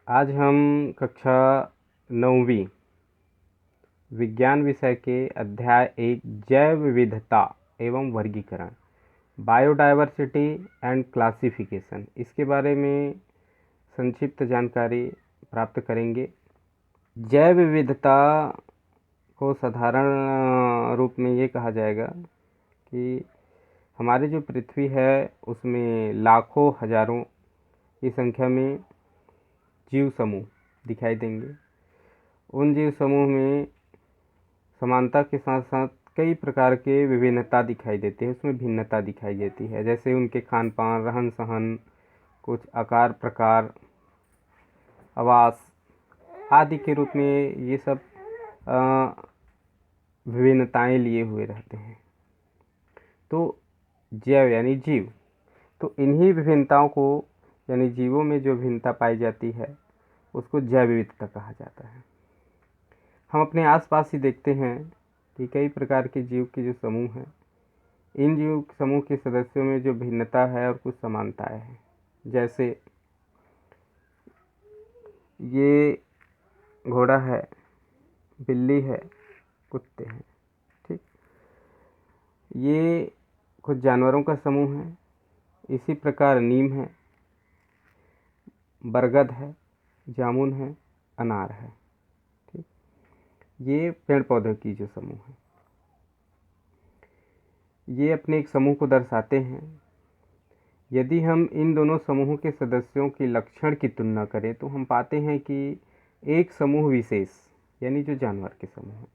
आज हम कक्षा 9वीं विज्ञान विषय के अध्याय 1 जैव विविधता एवं वर्गीकरण बायोडायवर्सिटी एंड क्लासिफिकेशन इसके बारे में संक्षिप्त जानकारी प्राप्त करेंगे। जैव विविधता को साधारण रूप में ये कहा जाएगा कि हमारी जो पृथ्वी है उसमें लाखों हजारों की संख्या में जीव समूह दिखाई देंगे। उन जीव समूह में समानता के साथ साथ कई प्रकार के विभिन्नता दिखाई देती है, उसमें भिन्नता दिखाई देती है। जैसे उनके खान पान, रहन सहन, कुछ आकार प्रकार, आवास आदि के रूप में ये सब विभिन्नताएं लिए हुए रहते हैं। तो जैव यानी जीव, तो इन्हीं विभिन्नताओं को यानी जीवों में जो भिन्नता पाई जाती है उसको जैव विविधता कहा जाता है। हम अपने आसपास ही देखते हैं कि कई प्रकार के जीव के जो समूह हैं, इन जीव समूह के सदस्यों में जो भिन्नता है और कुछ समानताएं हैं। जैसे ये घोड़ा है, बिल्ली है, कुत्ते हैं, ठीक। ये कुछ जानवरों का समूह है। इसी प्रकार नीम है, बरगद है, जामुन है, अनार है, ठीक। ये पेड़ पौधों की जो समूह है, ये अपने एक समूह को दर्शाते हैं। यदि हम इन दोनों समूहों के सदस्यों के लक्षण की तुलना करें तो हम पाते हैं कि एक समूह विशेष यानी जो जानवर के समूह हैं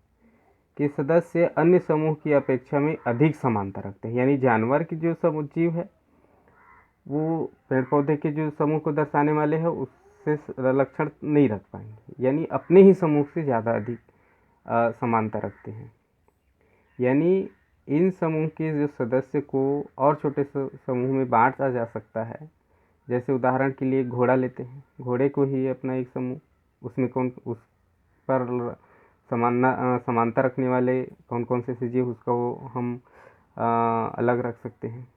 के सदस्य अन्य समूह की अपेक्षा में अधिक समानता रखते हैं। यानी जानवर की जो समूह जीव है वो पेड़ पौधे के जो समूह को दर्शाने वाले हैं उससे लक्षण नहीं रख पाएंगे, यानी अपने ही समूह से ज़्यादा अधिक समानता रखते हैं। यानी इन समूह के जो सदस्य को और छोटे समूह में बांटा जा सकता है। जैसे उदाहरण के लिए घोड़ा लेते हैं, घोड़े को ही अपना एक समूह, उसमें उस पर समानता रखने वाले कौन कौन से जीव उसका वो हम अलग रख सकते हैं।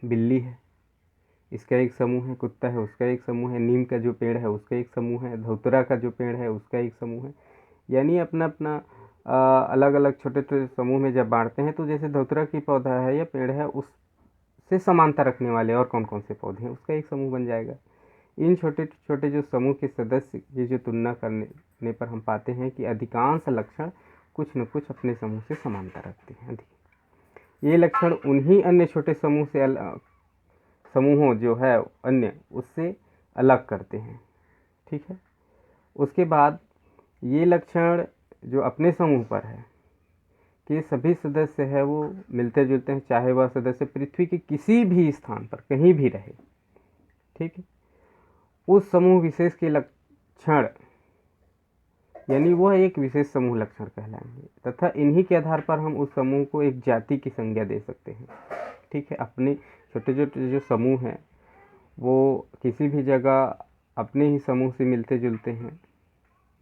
बिल्ली है, इसका एक समूह है। कुत्ता है, उसका एक समूह है। नीम का जो पेड़ है उसका एक समूह है। धौतरा का जो पेड़ है उसका एक समूह है। यानी अपना अपना अलग अलग छोटे छोटे समूह में जब बांटते हैं तो जैसे धौतरा की पौधा है या पेड़ है उससे समानता रखने वाले और कौन कौन से पौधे हैं उसका एक समूह बन जाएगा। इन छोटे छोटे जो समूह के सदस्य की जो तुलना करने पर हम पाते हैं कि अधिकांश लक्षण कुछ न कुछ अपने समूह से समानता रखते हैं। ये लक्षण उन्हीं अन्य छोटे समूह से समूहों जो है अन्य उससे अलग करते हैं, ठीक है। उसके बाद ये लक्षण जो अपने समूह पर है कि सभी सदस्य है वो मिलते जुलते हैं, चाहे वह सदस्य पृथ्वी के किसी भी स्थान पर कहीं भी रहे, ठीक है। उस समूह विशेष के लक्षण यानी वह एक विशेष समूह लक्षण कहलाएंगे तथा इन्हीं के आधार पर हम उस समूह को एक जाति की संज्ञा दे सकते हैं, ठीक है। अपने छोटे छोटे जो समूह हैं वो किसी भी जगह अपने ही समूह से मिलते जुलते हैं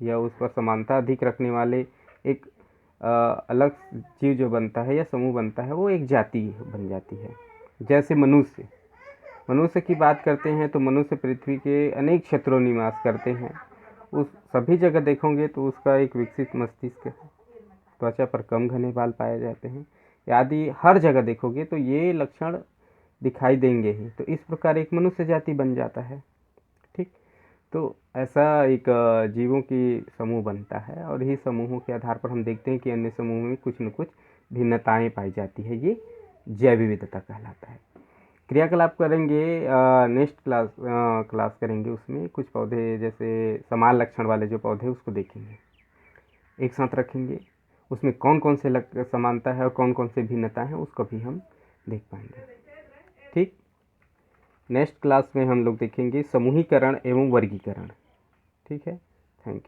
या उस पर समानता अधिक रखने वाले एक अलग जीव जो बनता है या समूह बनता है वो एक जाति बन जाती है। जैसे मनुष्य की बात करते हैं तो मनुष्य पृथ्वी के अनेक क्षेत्रों निवास करते हैं। उस सभी जगह देखोगे तो उसका एक विकसित मस्तिष्क है, त्वचा पर कम घने बाल पाए जाते हैं आदि हर जगह देखोगे तो ये लक्षण दिखाई देंगे ही। तो इस प्रकार एक मनुष्य जाति बन जाता है, ठीक। तो ऐसा एक जीवों की समूह बनता है और इसी समूहों के आधार पर हम देखते हैं कि अन्य समूह में कुछ न कुछ भिन्नताएं पाई जाती है। ये जैव विविधता कहलाता है। क्रियाकलाप करेंगे, नेक्स्ट क्लास करेंगे, उसमें कुछ पौधे जैसे समान लक्षण वाले जो पौधे उसको देखेंगे, एक साथ रखेंगे, उसमें कौन कौन से समानता है और कौन कौन से भिन्नता है उसको भी हम देख पाएंगे, ठीक। नेक्स्ट क्लास में हम लोग देखेंगे समूहीकरण एवं वर्गीकरण, ठीक है।